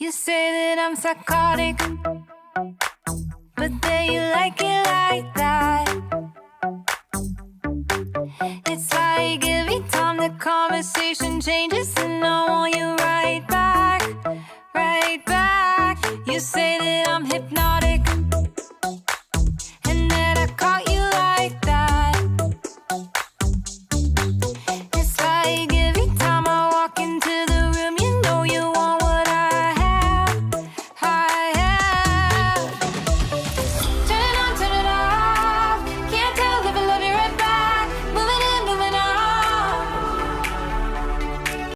You say that I'm psychotic, but then you like it like that. It's like every time the conversation changes, and I want you right back.